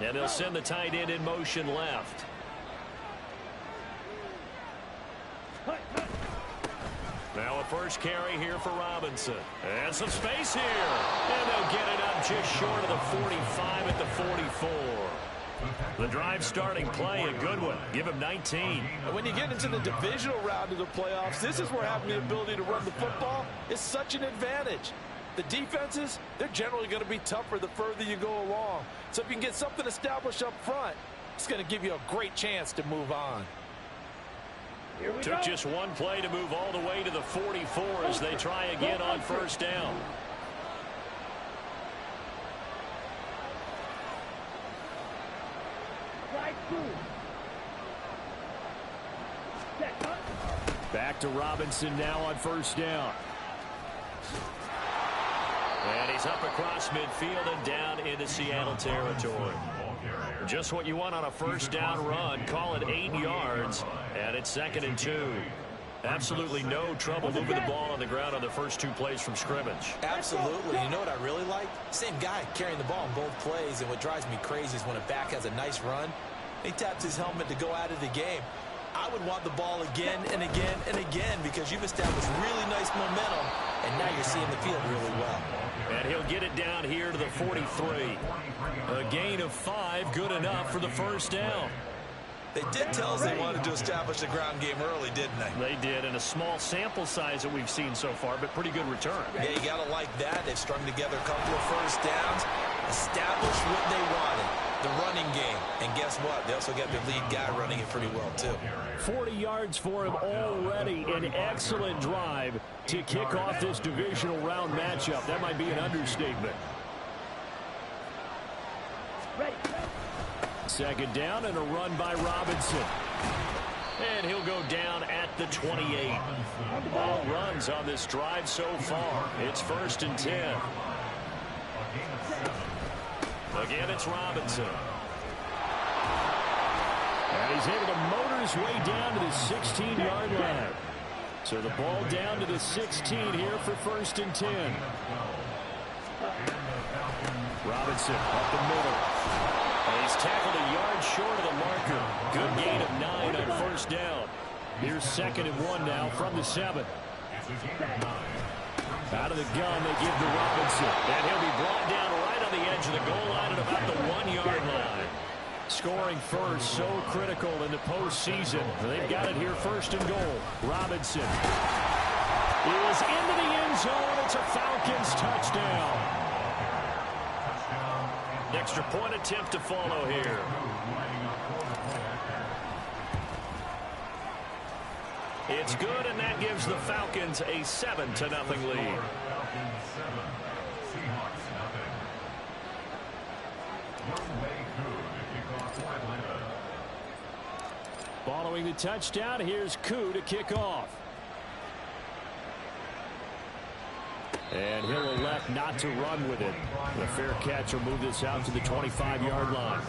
And they'll send the tight end in motion left. Now a first carry here for Robinson. And some space here. And they'll get it up just short of the 45 at the 44. The drive starting play, a good one. Give him 19. And when you get into the divisional round of the playoffs, this is where having the ability to run the football is such an advantage. The defenses, they're generally going to be tougher the further you go along. So if you can get something established up front, it's going to give you a great chance to move on. Took just one play to move all the way to the 44 as they try again on first down. Back to Robinson now on first down. And he's up across midfield and down into Seattle territory. Just what you want on a first down run. Call it 8 yards, and it's 2nd and 2. Absolutely no trouble moving the ball on the ground on the first 2 plays from scrimmage. Absolutely. You know what I really like? Same guy carrying the ball in both plays, and what drives me crazy is when a back has a nice run, he taps his helmet to go out of the game. I would want the ball again and again and again because you've established really nice momentum, and now you're seeing the field really well. And he'll get it down here to the 43. A gain of 5, good enough for the first down. They did tell us they wanted to establish the ground game early, didn't they? They did, and a small sample size that we've seen so far, but pretty good return. Yeah, you got to like that. They've strung together a couple of first downs, established what they wanted, the running game. And guess what? They also got their lead guy running it pretty well, too. 40 yards for him already. An excellent drive to kick off this divisional round matchup. That might be an understatement. Second down and a run by Robinson. And he'll go down at the 28. All runs on this drive so far. It's 1st and 10. Again, it's Robinson. And he's able to motor his way down to the 16-yard line. So the ball down to the 16 here for 1st and 10. Robinson up the middle. And he's tackled a yard short of the marker. Good gain of 9 on first down. Here's 2nd and 1 now from the 7. Out of the gun, they give to Robinson. And he'll be brought down right on the edge of the goal line at about the 1-yard line. Scoring first, so critical in the postseason. They've got it here 1st and goal. Robinson is into the end zone. It's a Falcons touchdown. Extra point attempt to follow here. It's good, and that gives the Falcons a 7-0 lead. Following the touchdown, here's Koo to kick off. And he'll elect not to run with it. A fair catch will move this out to the 25-yard line.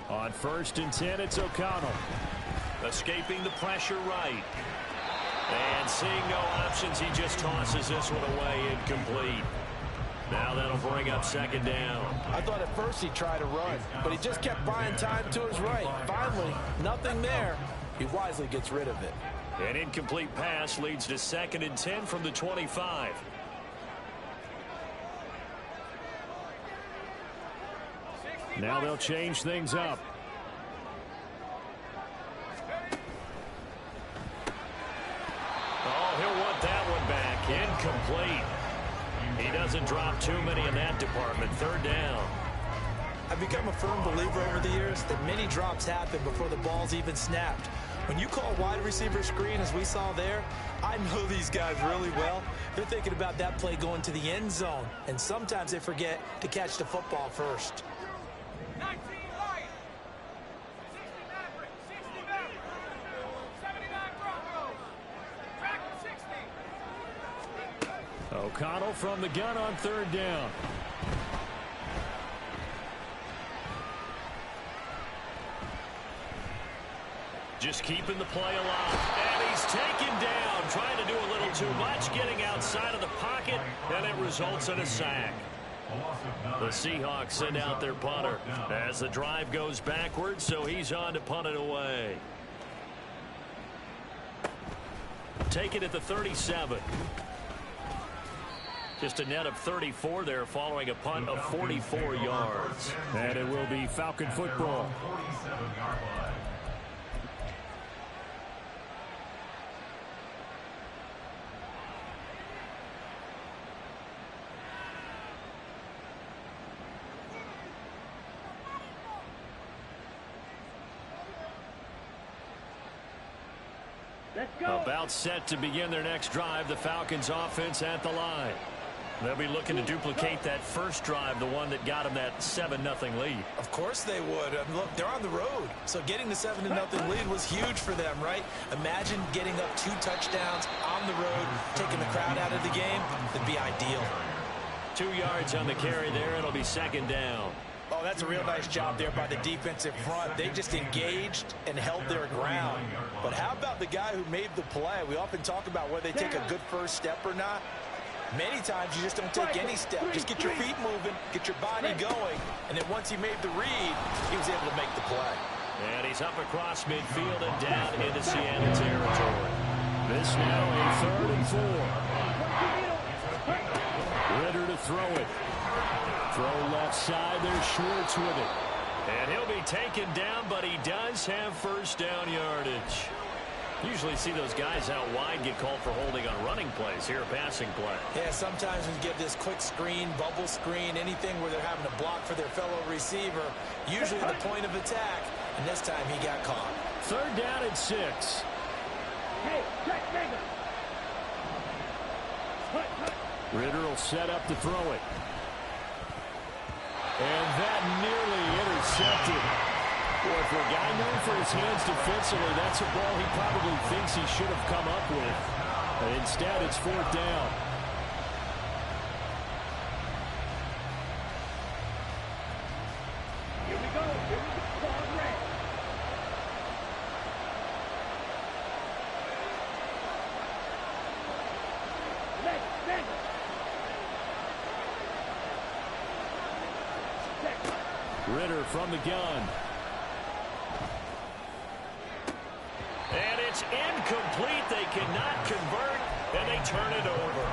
On 1st and 10, it's O'Connell. Escaping the pressure right. And seeing no options, he just tosses this one away, incomplete. Now that'll bring up 2nd down. I thought at first he tried to run, but he just kept buying time to his right. Finally, nothing there. He wisely gets rid of it. An incomplete pass leads to 2nd and 10 from the 25. Now they'll change things up. Oh, he'll want that one back. Incomplete. He doesn't drop too many in that department. 3rd down. I've become a firm believer over the years that many drops happen before the ball's even snapped. When you call wide receiver screen, as we saw there, I know these guys really well. They're thinking about that play going to the end zone, and sometimes they forget to catch the football first. 19 Lions, 60 Mavericks, 60 Mavericks, 79 Broncos, track 60. O'Connell from the gun on third down. Just keeping the play alive. And he's taken down, trying to do a little too much, getting outside of the pocket, and it results in a sack. The Seahawks send out their punter as the drive goes backwards, so he's on to punt it away. Take it at the 37. Just a net of 34 there following a punt of 44 yards. And it will be Falcon football. About set to begin their next drive. The Falcons offense at the line. They'll be looking to duplicate that first drive, the one that got them that 7-0 lead. Of course they would. Look, they're on the road, so getting the 7-0 lead was huge for them, right? Imagine getting up 2 touchdowns on the road, taking the crowd out of the game. That'd be ideal. 2 yards on the carry there. It'll be second down. Oh, that's a real nice job there by the defensive front. They just engaged and held their ground. But how about the guy who made the play? We often talk about whether they take a good first step or not. Many times you just don't take any step. Just get your feet moving, get your body going, and then once he made the read, he was able to make the play. And he's up across midfield and down into Seattle territory. This now a 3rd and 4. Ritter to throw it. Throw left side, there's Schwartz with it. And he'll be taken down, but he does have first down yardage. Usually see those guys out wide get called for holding on running plays. Here, a passing play. Yeah, sometimes we give this quick screen, bubble screen, anything where they're having to block for their fellow receiver, usually at the point of attack, and this time he got caught. 3rd down and 6. Ritter will set up to throw it. And that nearly intercepted. Boy, for a guy known for his hands defensively, that's a ball he probably thinks he should have come up with. But instead, it's 4th down. Here we go. Ball red. Ritter from the gun. And it's incomplete. They cannot convert, and they turn it over.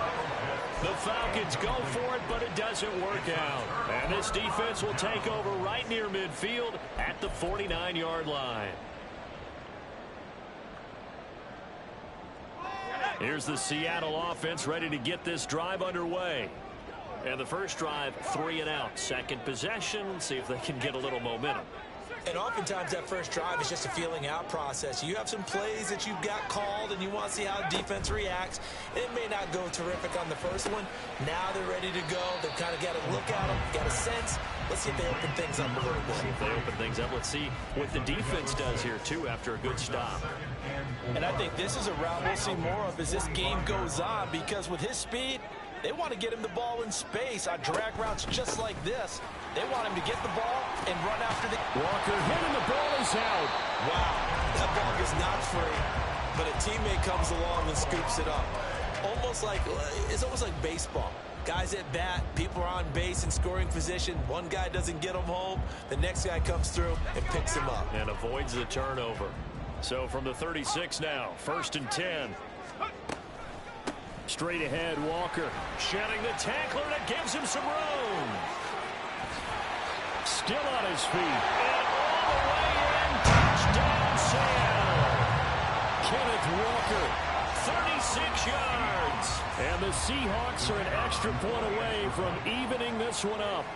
The Falcons go for it, but it doesn't work out. And this defense will take over right near midfield at the 49-yard line. Here's the Seattle offense ready to get this drive underway. And the first drive, 3 and out. Second possession, see if they can get a little momentum. And oftentimes that first drive is just a feeling out process. You have some plays that you've got called and you want to see how the defense reacts. It may not go terrific on the first one. Now they're ready to go. They've kind of got to look at them, got a sense. Let's see if they open things up a little bit. See if they open things up. Let's see what the defense does here, too, after a good stop. And I think this is a route we'll see more of as this game goes on, because with his speed, they want to get him the ball in space on drag routes just like this. They want him to get the ball and run after the... Walker hit and the ball is out. Wow, that ball is not free, but a teammate comes along and scoops it up. It's almost like baseball. Guys at bat, people are on base in scoring position. One guy doesn't get him home. The next guy comes through and picks him up. And avoids the turnover. So from the 36 now, 1st and 10. Straight ahead, Walker shedding the tackler that gives him some room. Still on his feet. And all the way in. Touchdown, Seattle. Kenneth Walker, 36 yards. And the Seahawks are an extra point away from evening this one up.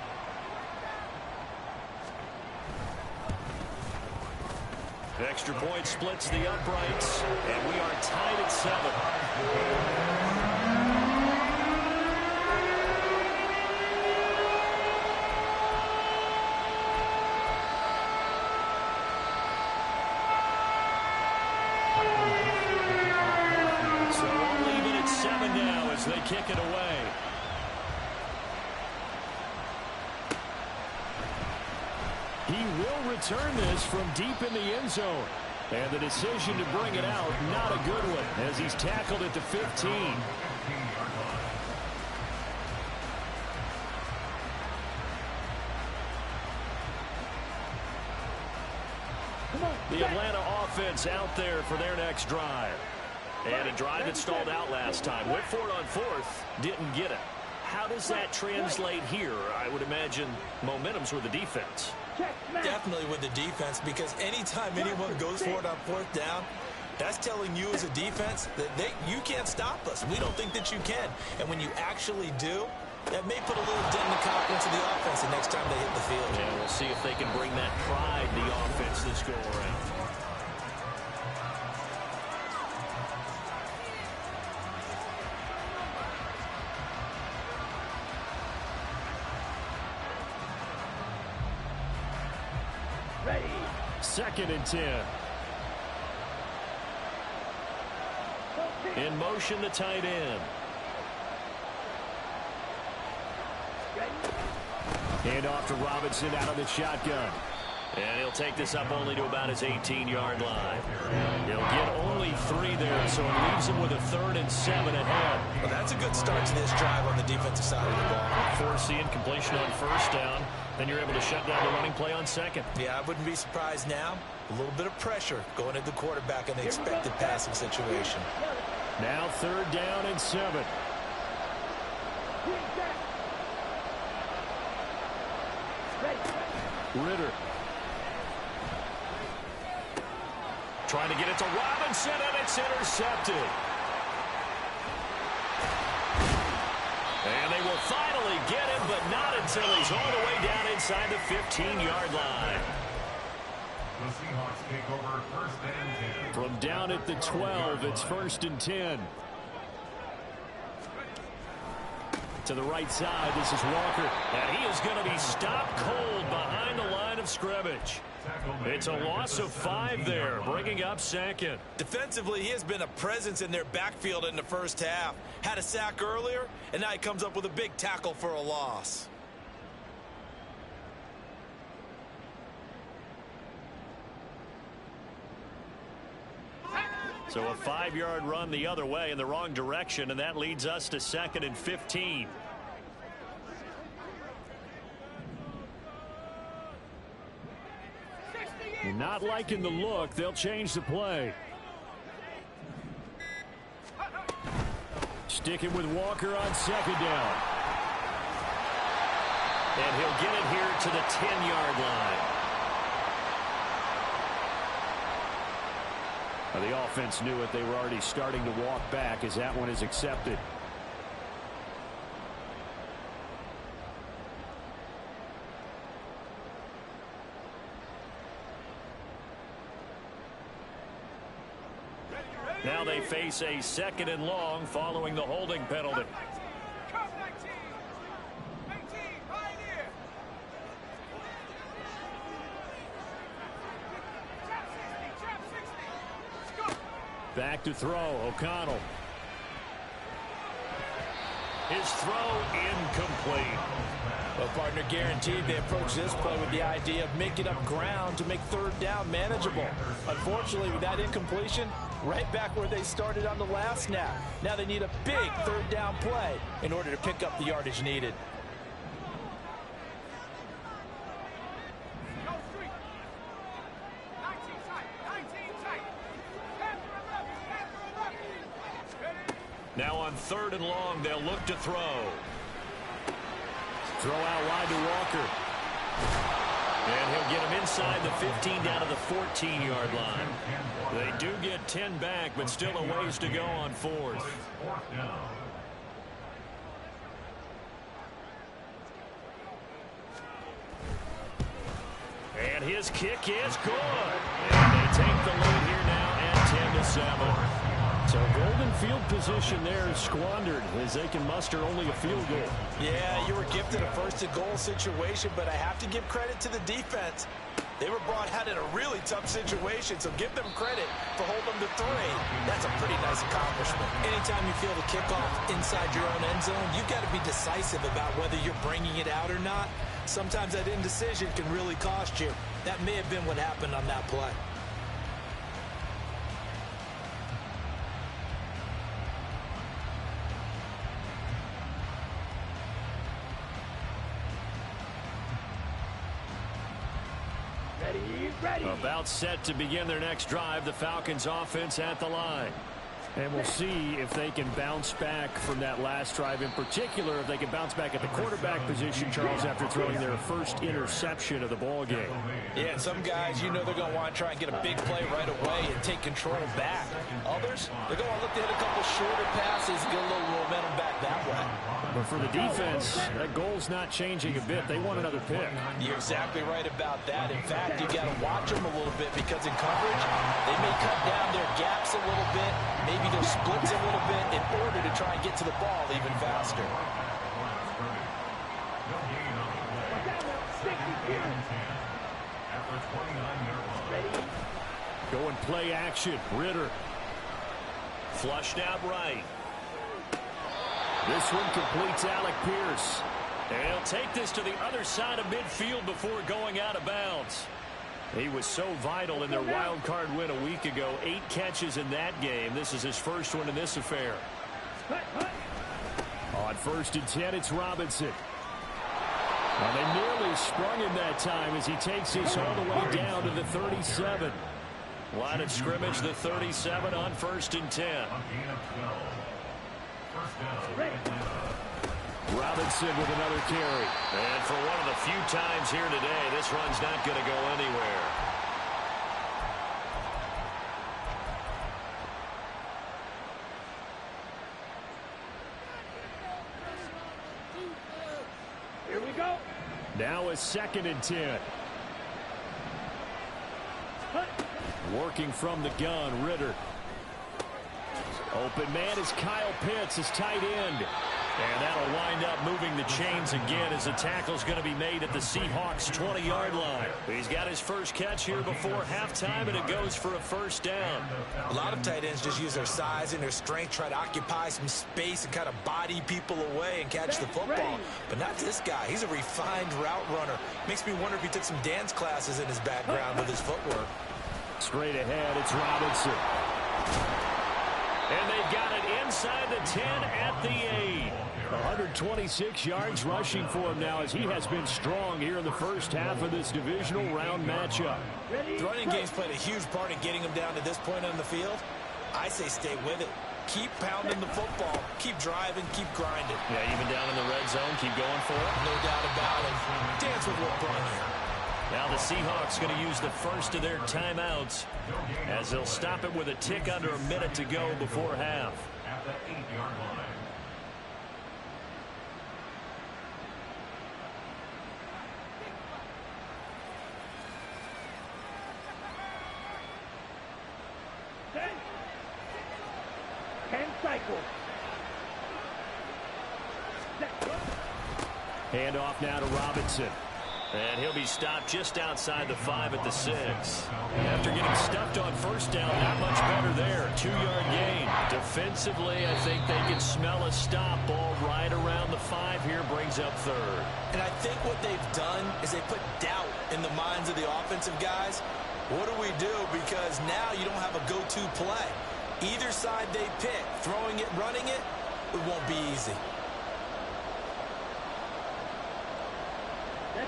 Extra point splits the uprights, and we are tied at 7. So all even at 7 now as they kick it away. He will return this from deep in the end zone. And the decision to bring it out, not a good one, as he's tackled at the 15. The Atlanta offense out there for their next drive. And a drive that stalled out last time. Went for it on 4th, didn't get it. How does that translate here? I would imagine momentum's with the defense. Definitely with the defense, because anytime anyone goes for it on 4th down, that's telling you as a defense that you can't stop us. We don't think that you can. And when you actually do, that may put a little dent in the confidence of the offense the next time they hit the field. Yeah, we'll see if they can bring that pride to the offense this go around. Ready. 2nd and 10. In motion, the tight end. Hand off to Robinson out of the shotgun. And he'll take this up only to about his 18-yard line. He'll get only 3 there, so it leaves him with a 3rd and 7 ahead. Well, that's a good start to this drive on the defensive side of the ball. Force the incompletion on 1st down. Then you're able to shut down the running play on 2nd. Yeah, I wouldn't be surprised now. A little bit of pressure going at the quarterback in the expected passing situation. Now 3rd down and 7. Ritter. Trying to get it to Robinson, and it's intercepted. And they will finally get him, but not until he's all the way down inside the 15-yard line. The Seahawks take over 1st and 10. From down at the 12, it's 1st and 10. To the right side, this is Walker. And he is going to be stopped cold behind the line of scrimmage. It's a loss of 5 there, bringing up 2nd. Defensively, he has been a presence in their backfield in the 1st half. Had a sack earlier, and now he comes up with a big tackle for a loss. So a 5-yard run the other way in the wrong direction, and that leads us to 2nd and 15. Not liking the look. They'll change the play. Sticking with Walker on 2nd down. And he'll get it here to the 10-yard line. The offense knew it. They were already starting to walk back as that one is accepted. Now they face a 2nd and long following the holding penalty. Come 19. 19, Pioneer. Trap 60, trap 60. Let's go. Back to throw, O'Connell. His throw incomplete. Well, partner, guaranteed they approach this play with the idea of making up ground to make 3rd down manageable. Unfortunately, with that incompletion, right back where they started on the last snap. Now they need a big 3rd down play in order to pick up the yardage needed. Go street. 19 tight. 19 tight. After 11. Ready? Now on 3rd and long, they'll look to throw. Throw out wide to Walker. And he'll get him inside the 15 down to the 14-yard line. They do get 10 back, but still a ways to go on 4th. And his kick is good. And they take the lead here now at 10-7. So golden field position there is squandered as they can muster only a field goal. Yeah, you were gifted a first-and-goal situation, but I have to give credit to the defense. They were brought out in a really tough situation, so give them credit for holding them to 3. That's a pretty nice accomplishment. Anytime you feel the kickoff inside your own end zone, you've got to be decisive about whether you're bringing it out or not. Sometimes that indecision can really cost you. That may have been what happened on that play. About set to begin their next drive, the Falcons offense at the line. And we'll see if they can bounce back from that last drive. In particular, if they can bounce back at the quarterback position, Charles, after throwing their first interception of the ball game. Yeah, and some guys, you know they're going to want to try and get a big play right away and take control back. Others, they're going to look to hit a couple shorter passes and get a little momentum back that way. But for the defense, that goal's not changing a bit. They want another pick. You're exactly right about that. In fact, you got to watch them a little bit because in coverage, they may cut down their gaps a little bit, maybe their splits a little bit in order to try and get to the ball even faster. Going play action. Ritter. Flushed out right. This one completes Alec Pierce. And he'll take this to the other side of midfield before going out of bounds. He was so vital in their wild card win a week ago. 8 catches in that game. This is his first one in this affair. On 1st and 10, it's Robinson. Well, they nearly sprung him that time as he takes this all the way down to the 37. Line of scrimmage, the 37 on 1st and 10. Robinson with another carry. And for one of the few times here today, this run's not going to go anywhere. Here we go. Now a 2nd and 10. Working from the gun, Ritter. Open man is Kyle Pitts, his tight end. And that'll wind up moving the chains again as the tackle's going to be made at the Seahawks' 20-yard line. He's got his first catch here before halftime, and it goes for a first down. A lot of tight ends just use their size and their strength, try to occupy some space and kind of body people away and catch the football. But not this guy. He's a refined route runner. Makes me wonder if he took some dance classes in his background with his footwork. Straight ahead, it's Robinson. And they've got it inside the 10 at the 8. 126 yards rushing for him now as he has been strong here in the first half of this divisional round matchup. The running game's played a huge part in getting him down to this point on the field. I say stay with it. Keep pounding the football. Keep driving. Keep grinding. Yeah, even down in the red zone, keep going for it. No doubt about it. Dance with what brought you. Now the Seahawks going to use the first of their timeouts as they'll stop it with a tick under a minute to go before half. At the 8-yard line. Hand off now to Robinson. And he'll be stopped just outside the 5 at the 6. After getting stuffed on first down, not much better there. 2-yard gain. Defensively, I think they can smell a stop. Ball right around the 5 here, brings up 3rd. And I think what they've done is they put doubt in the minds of the offensive guys. What do we do? Because now you don't have a go-to play. Either side they pick, throwing it, running it, it won't be easy.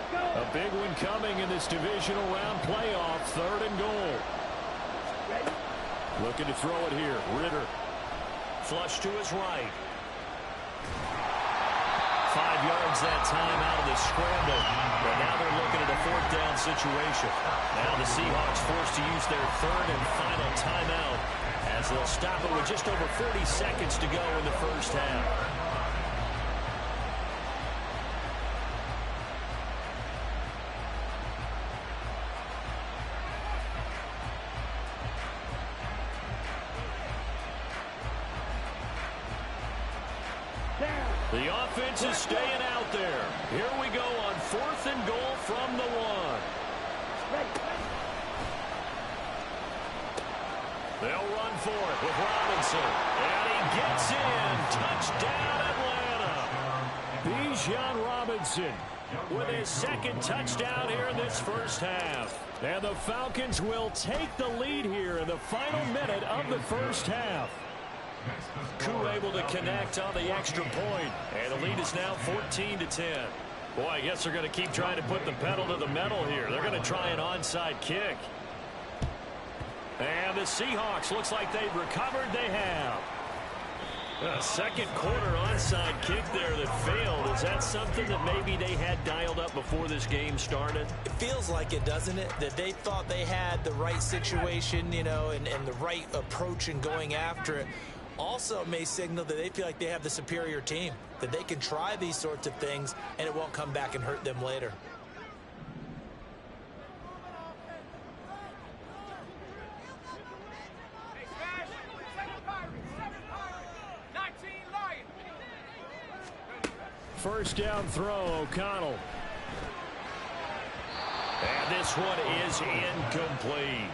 A big one coming in this divisional round playoff. 3rd and goal. Looking to throw it here. Ritter. Flush to his right. 5 yards that time out of the scramble. But now they're looking at a 4th down situation. Now the Seahawks forced to use their 3rd and final timeout as they'll stop it with just over 40 seconds to go in the first half. The offense is staying out there. Here we go on 4th and goal from the 1. They'll run for it with Robinson. And he gets in. Touchdown, Atlanta. Bijan Robinson with his 2nd touchdown here in this first half. And the Falcons will take the lead here in the final minute of the first half. Koo able to connect on the extra point. And the lead is now 14-10. Boy, I guess they're going to keep trying to put the pedal to the metal here. They're going to try an onside kick. And the Seahawks, looks like they've recovered. They have. A second quarter onside kick there that failed. Is that something that maybe they had dialed up before this game started? It feels like it, doesn't it? That they thought they had the right situation, you know, and the right approach in going after it. Also may signal that they feel like they have the superior team, that they can try these sorts of things and it won't come back and hurt them later. First down throw, O'Connell. And this one is incomplete.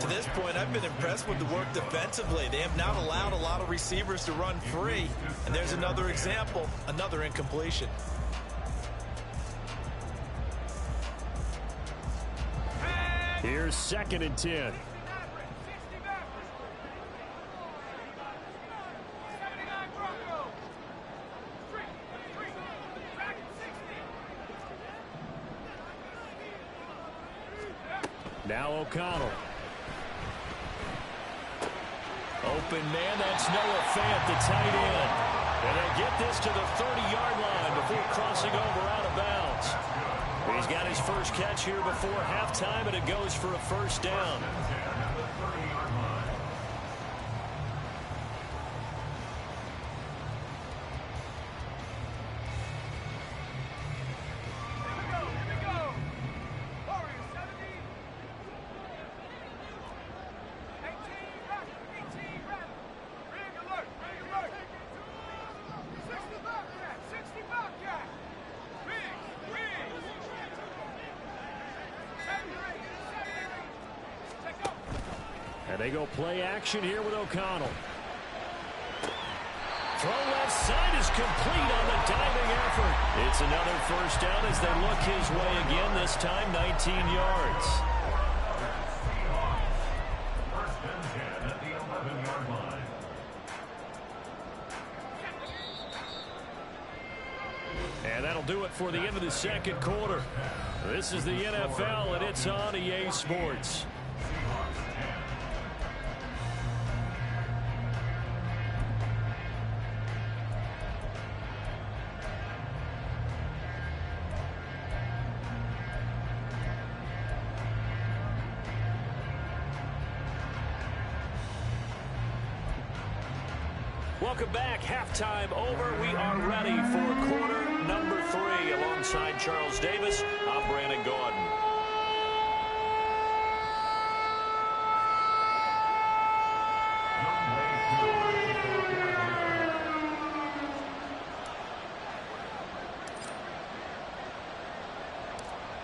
To this point, I've been impressed with the work defensively. They have not allowed a lot of receivers to run free. And there's another example, another incompletion. Here's 2nd and 10. Now O'Connell. Open man, that's Noah Fant, the tight end. And they get this to the 30-yard line before crossing over out of bounds. He's got his first catch here before halftime, and it goes for a first down. And they go play action here with O'Connell. Throw left side is complete on the diving effort. It's another first down as they look his way again, this time 19 yards. First and 10 at the 11-yard line. And that'll do it for the end of the second quarter. This is the NFL, and it's on EA Sports. Welcome back. Halftime over. We are ready for quarter number 3. Alongside Charles Davis, I'm Brandon Gordon.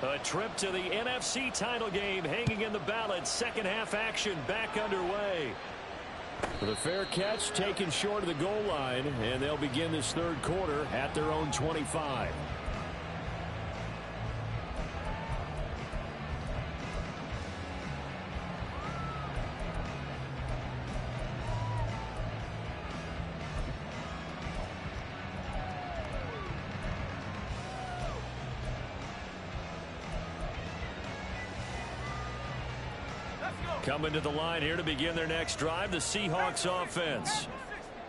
A trip to the NFC title game hanging in the balance. Second half action back underway. The fair catch taken short of the goal line, and they'll begin this third quarter at their own 25. Coming to the line here to begin their next drive, the Seahawks offense.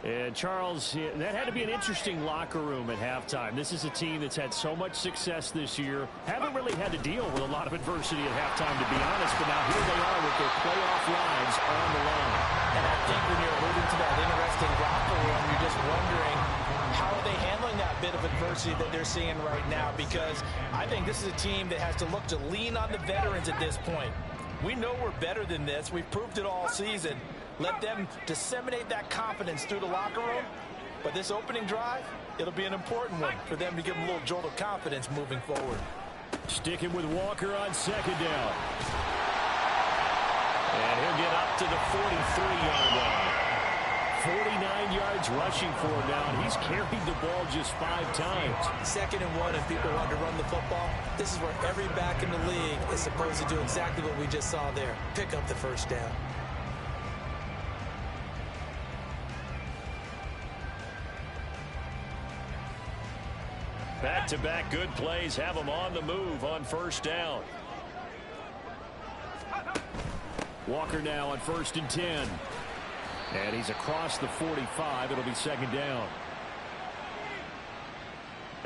And Charles, that had to be an interesting locker room at halftime. This is a team that's had so much success this year. Haven't really had to deal with a lot of adversity at halftime, to be honest. But now here they are with their playoff lives on the line. And I think when you're alluding to that interesting locker room, you're just wondering, how are they handling that bit of adversity that they're seeing right now? Because I think this is a team that has to look to lean on the veterans at this point. We know we're better than this. We've proved it all season. Let them disseminate that confidence through the locker room, But this opening drive, it'll be an important one for them to give them a little jolt of confidence moving forward. Sticking with Walker on second down. And he'll get up to the 43-yard line. 49 yards rushing for him now, and he's carried the ball just 5 times. 2nd and 1, and people want to run the football. This is where every back in the league is supposed to do exactly what we just saw there. Pick up the first down. Back-to-back good plays have them on the move on first down. Walker now on 1st and 10. And he's across the 45. It'll be 2nd down.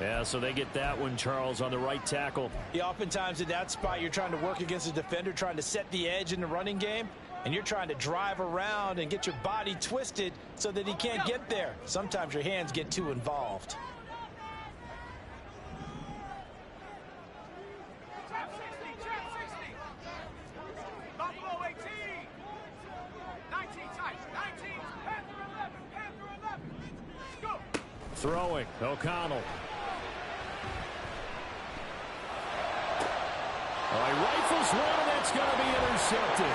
Yeah, so they get that one, Charles, on the right tackle. Yeah, oftentimes in that spot, you're trying to work against a defender, trying to set the edge in the running game, and you're trying to drive around and get your body twisted so that he can't get there. Sometimes your hands get too involved. Throwing, O'Connell. All right, rifles one, and that's going to be intercepted.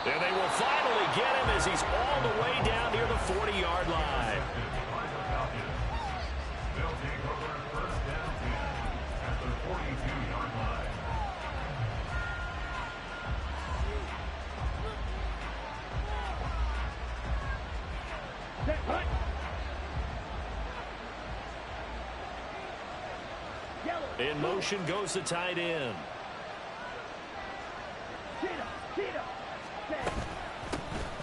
And they will finally get him as he's all the way down near the 40-yard line. They'll take over first down at the 42-yard line. In motion goes the tight end.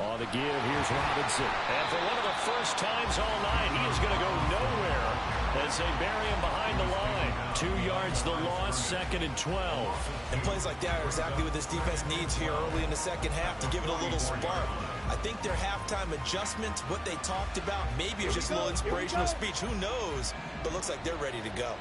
On the give, here's Robinson. And for one of the first times all night, he is going to go nowhere as they bury him behind the line. 2 yards the loss, 2nd and 12. And plays like that are exactly what this defense needs here early in the second half to give it a little spark. I think their halftime adjustment, what they talked about, maybe it's just a little inspirational speech. Who knows? But looks like they're ready to go.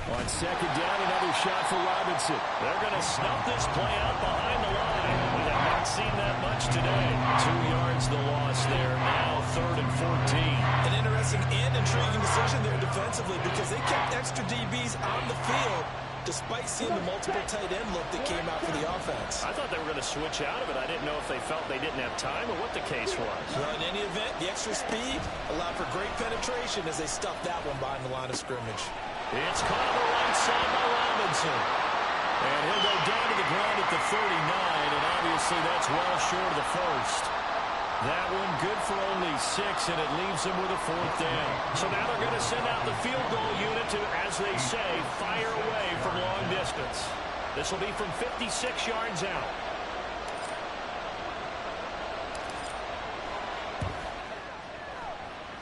On 2nd down, another shot for Robinson. They're going to snuff this play out behind the line. We have not seen that much today. 2 yards the loss there. Now 3rd and 14. An interesting and intriguing decision there defensively because they kept extra DBs on the field despite seeing the multiple tight end look that came out for the offense. I thought they were going to switch out of it. I didn't know if they felt they didn't have time or what the case was. Well, in any event, the extra speed allowed for great penetration as they stuffed that one behind the line of scrimmage. It's caught on the right side by Robinson. And he'll go down to the ground at the 39, and obviously that's well short of the first. That one good for only 6, and it leaves them with a 4th down. So now they're going to send out the field goal unit to, as they say, fire away from long distance. This will be from 56 yards out.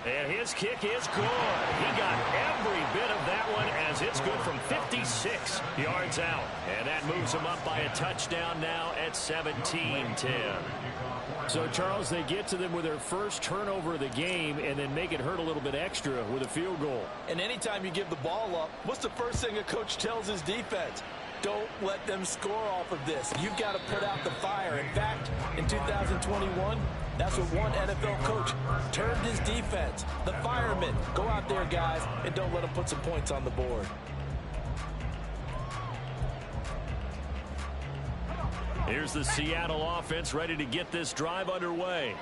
And his kick is good. He got every bit of that one as it's good from 56 yards out. And that moves him up by a touchdown now at 17-10. So, Charles, they get to them with their first turnover of the game and then make it hurt a little bit extra with a field goal. And anytime you give the ball up, what's the first thing a coach tells his defense? Don't let them score off of this. You've got to put out the fire. In fact, in 2021, that's what one NFL coach termed his defense. The firemen. Go out there, guys, and don't let them put some points on the board. Here's the Seattle offense ready to get this drive underway.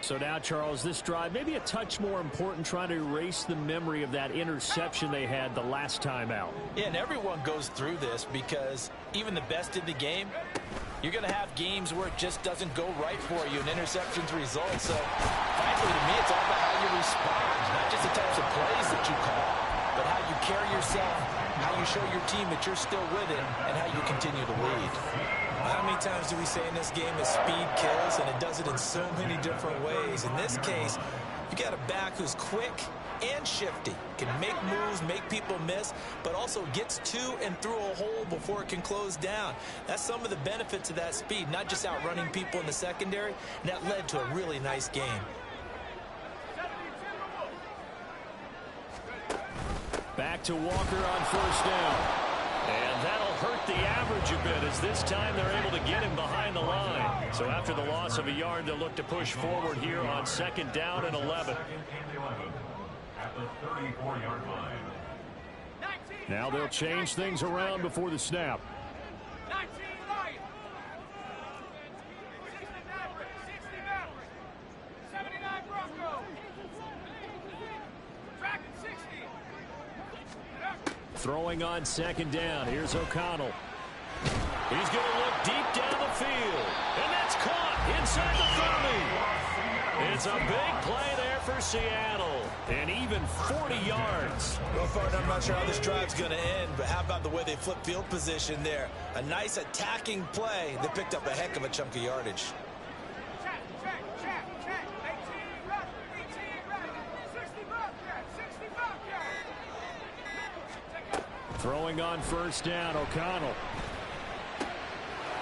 So now, Charles, this drive maybe a touch more important, trying to erase the memory of that interception they had the last time out. Yeah, and everyone goes through this because even the best in the game, you're going to have games where it just doesn't go right for you, and interceptions result. So, frankly, to me, it's all about how you respond, not just the types of plays that you call, but how you carry yourself, how you show your team that you're still with it, and how you continue to lead. How many times do we say in this game that speed kills, and it does it in so many different ways? In this case, you got a back who's quick, and shifty. Can make moves, make people miss, but also gets to and through a hole before it can close down. That's some of the benefits of that speed, not just outrunning people in the secondary, and that led to a really nice game. Back to Walker on first down. And that'll hurt the average a bit as this time they're able to get him behind the line. So after the loss of a yard, they'll look to push forward here on second down and 11. At the 34-yard line. Now they'll change things around before the snap. 19 Lions. 60 Mavericks. 60 Mavericks. 79 Broncos. Tracking 60. Throwing on second down. Here's O'Connell. He's going to look deep down the field. And that's caught inside the 30. It's a big play there for Seattle. And even 40 yards. Well, partner, I'm not sure how this drive's going to end, but how about the way they flip field position there? A nice attacking play. They picked up a heck of a chunk of yardage. Check. 18 right. 18 right. 60 Bobcat. 60 Bobcat. Throwing on first down, O'Connell.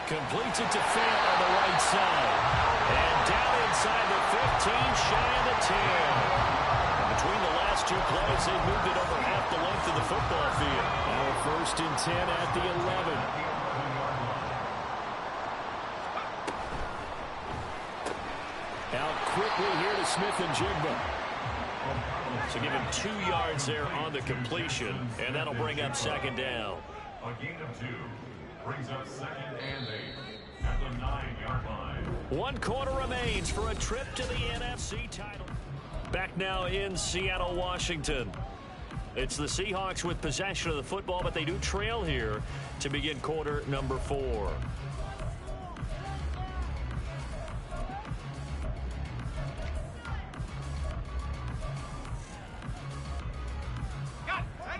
Completes it to Fant on the right side. And down inside the 15, shy of the 10. And between the last two plays, they moved it over half the length of the football field. Now a first and 10 at the 11. Out quickly here to Smith and Jigba. So give him 2 yards there on the completion, and that'll bring up second down. A gain of 2 brings up second and 8 at the 9-yard line. 1 quarter remains for a trip to the NFC title. Back now in Seattle, Washington. It's the Seahawks with possession of the football, but they do trail here to begin quarter number 4.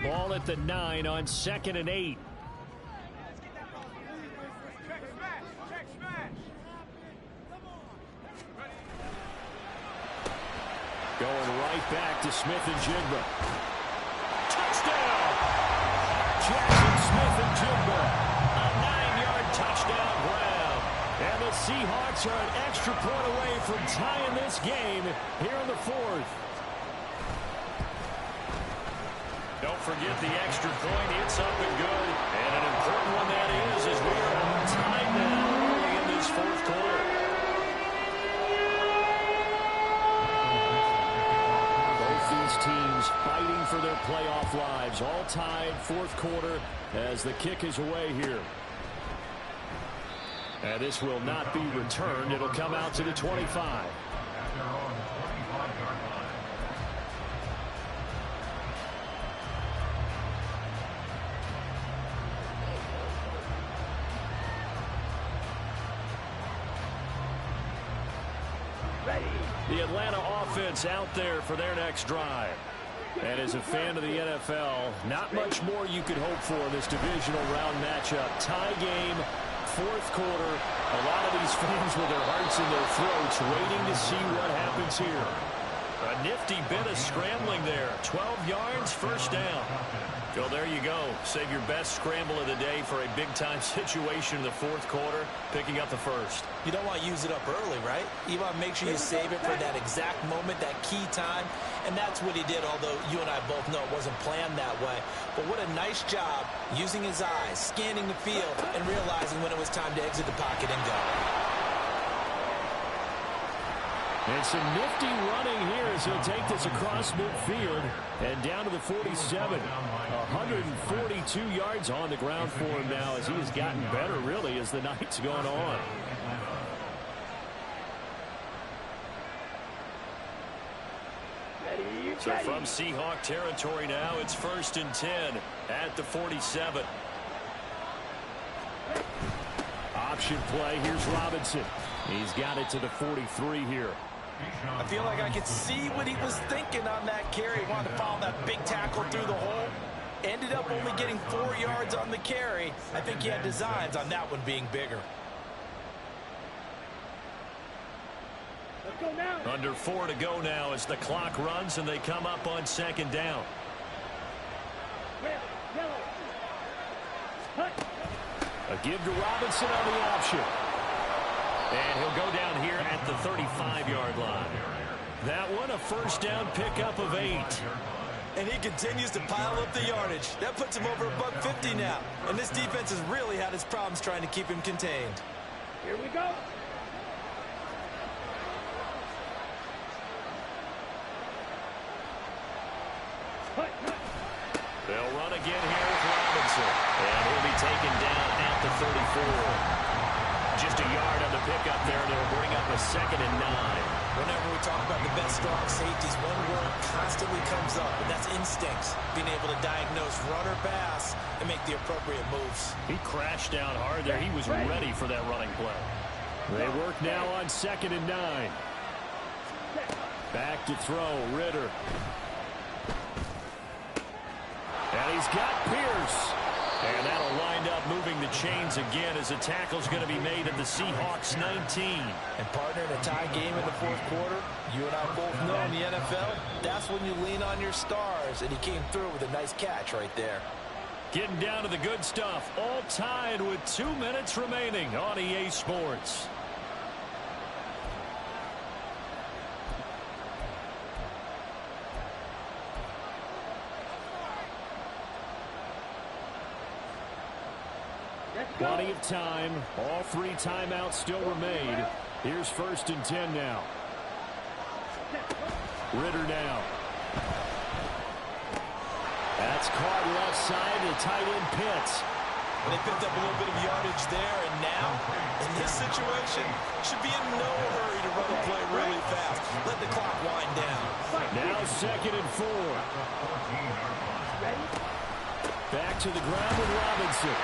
Ball at the 9 on second and 8. Check smash. Going right back to Smith and Jigba. Touchdown! Jackson Smith and Jigba. A 9-yard touchdown grab. And the Seahawks are an extra point away from tying this game here in the 4th. Don't forget the extra point. It's up and good. And an important one that is as we are on time now early in this 4th quarter. Both these teams fighting for their playoff lives. All tied 4th quarter as the kick is away here. And this will not be returned. It'll come out to the 25. At their own 25-yard line. The Atlanta offense out there for their next drive. And as a fan of the NFL, not much more you could hope for in this divisional round matchup. Tie game, 4th quarter. A lot of these fans with their hearts in their throats waiting to see what happens here. A nifty bit of scrambling there. 12 yards, first down. Well, there you go. Save your best scramble of the day for a big-time situation in the 4th quarter, picking up the first. You don't want to use it up early, right? You want to make sure you save it for that exact moment, that key time. And that's what he did, although you and I both know it wasn't planned that way. But what a nice job using his eyes, scanning the field, and realizing when it was time to exit the pocket and go. And some nifty running here as he'll take this across midfield and down to the 47. 142 yards on the ground for him now as he has gotten better, really, as the night's gone on. So from Seahawk territory now, it's 1st and 10 at the 47. Option play. Here's Robinson. He's got it to the 43 here. I feel like I could see what he was thinking on that carry. He wanted to follow that big tackle through the hole. Ended up only getting 4 yards on the carry. I think he had designs on that one being bigger. Under 4 to go now as the clock runs and they come up on second down. A give to Robinson on the option. And he'll go down here at the 35-yard line. That one a first down pickup of 8. And he continues to pile up the yardage. That puts him over $150 now. And this defense has really had its problems trying to keep him contained. Here we go. They'll run again here with Robinson. And he'll be taken down at the 34. Just a yard on the pickup there, and it'll bring up a 2nd and 9. Whenever we talk about the best strong safeties, one word constantly comes up, and that's instincts. Being able to diagnose run or pass and make the appropriate moves. He crashed down hard there. He was ready for that running play. They work now on 2nd and 9. Back to throw, Ritter. And he's got Pierce. And that'll wind up moving the chains again as the tackle's going to be made at the Seahawks 19. And partner, in a tie game in the fourth quarter, you and I both know in the NFL, that's when you lean on your stars. And he came through with a nice catch right there. Getting down to the good stuff. All tied with 2 minutes remaining on EA Sports. Plenty of time. All 3 timeouts still remain. Here's 1st and 10 now. Ritter now. That's caught left side to tight end Pitts. And they picked up a little bit of yardage there, and now, in this situation, should be in no hurry to run the play really fast. Let the clock wind down. Now 2nd and 4. Back to the ground with Robinson.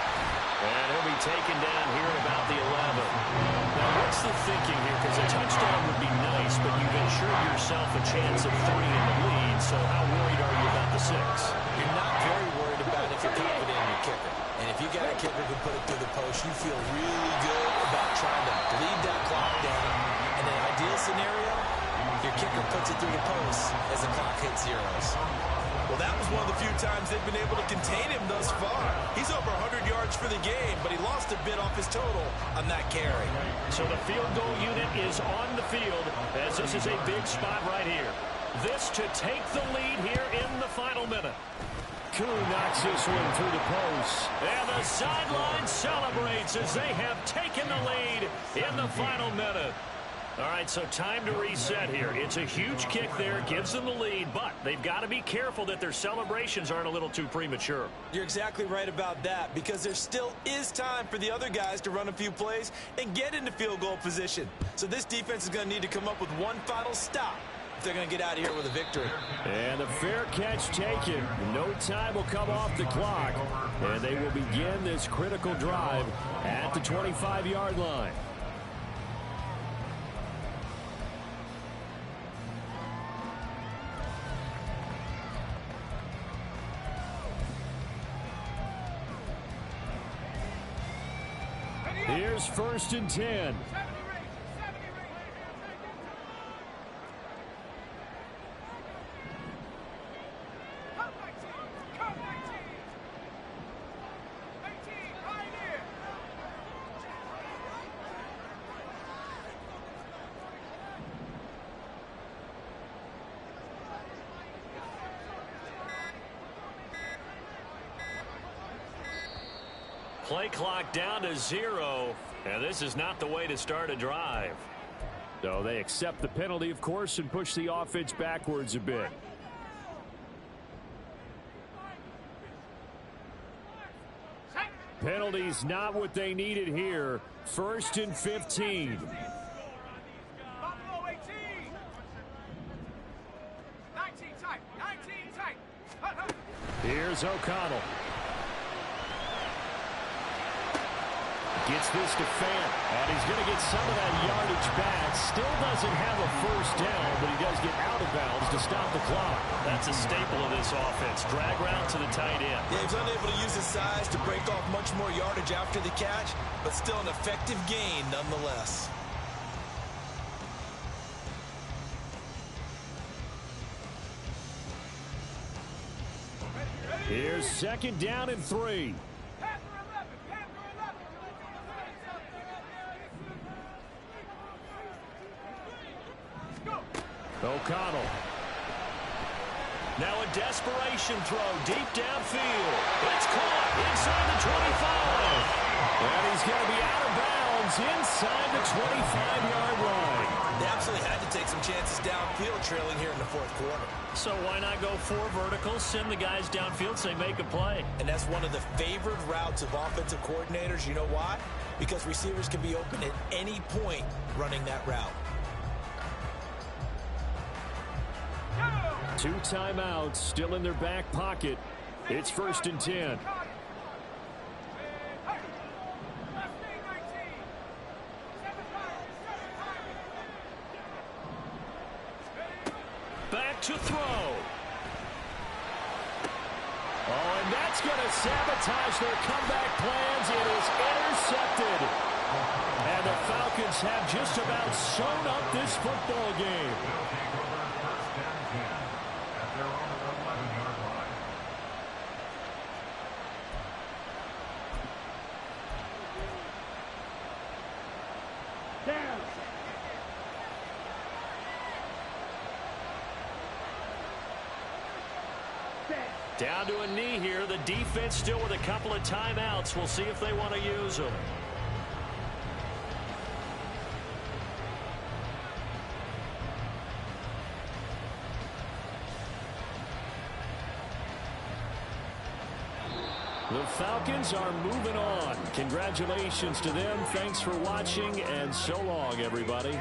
And he'll be taken down here at about the 11. Now, what's the thinking here? Because a touchdown would be nice, but you've ensured yourself a chance of 3 in the lead, so how worried are you about the 6? You're not very worried about it if you're confident in your kicker. And if you got a kicker who put it through the post, you feel really good about trying to bleed that clock down. In an ideal scenario, your kicker puts it through the post as the clock hits zeros. Well, that was one of the few times they've been able to contain him thus far. He's over 100 yards for the game, but he lost a bit off his total on that carry. So the field goal unit is on the field as this is a big spot right here. This to take the lead here in the final minute. Koo knocks this one through the post. And the sideline celebrates as they have taken the lead in the final minute. All right, so time to reset here. It's a huge kick there, gives them the lead, but they've got to be careful that their celebrations aren't a little too premature. You're exactly right about that, because there still is time for the other guys to run a few plays and get into field goal position. So this defense is going to need to come up with one final stop if they're going to get out of here with a victory. And a fair catch taken. No time will come off the clock, and they will begin this critical drive at the 25-yard line. Here's 1st and 10. Play clock down to 0, and this is not the way to start a drive. So they accept the penalty, of course, and push the offense backwards a bit. Penalties not what they needed here. 1st and 15. Here's O'Connell. Gets this to Fant, and he's going to get some of that yardage back. Still doesn't have a first down, but he does get out of bounds to stop the clock. That's a staple of this offense. Drag route to the tight end. Yeah, he's unable to use his size to break off much more yardage after the catch, but still an effective gain nonetheless. Here's 2nd down and 3. O'Connell. Now a desperation throw deep downfield. It's caught inside the 25. And he's going to be out of bounds inside the 25-yard line. They absolutely had to take some chances downfield trailing here in the 4th quarter. So why not go 4 verticals, send the guys downfield, say make a play. And that's one of the favored routes of offensive coordinators. You know why? Because receivers can be open at any point running that route. 2 timeouts still in their back pocket. It's 1st and 10. Back to throw. Oh, and that's going to sabotage their comeback plans. It is intercepted. And the Falcons have just about sewn up this football game. Down to a knee here. The defense still with a couple of timeouts. We'll see if they want to use them. The Falcons are moving on. Congratulations to them. Thanks for watching, and so long, everybody.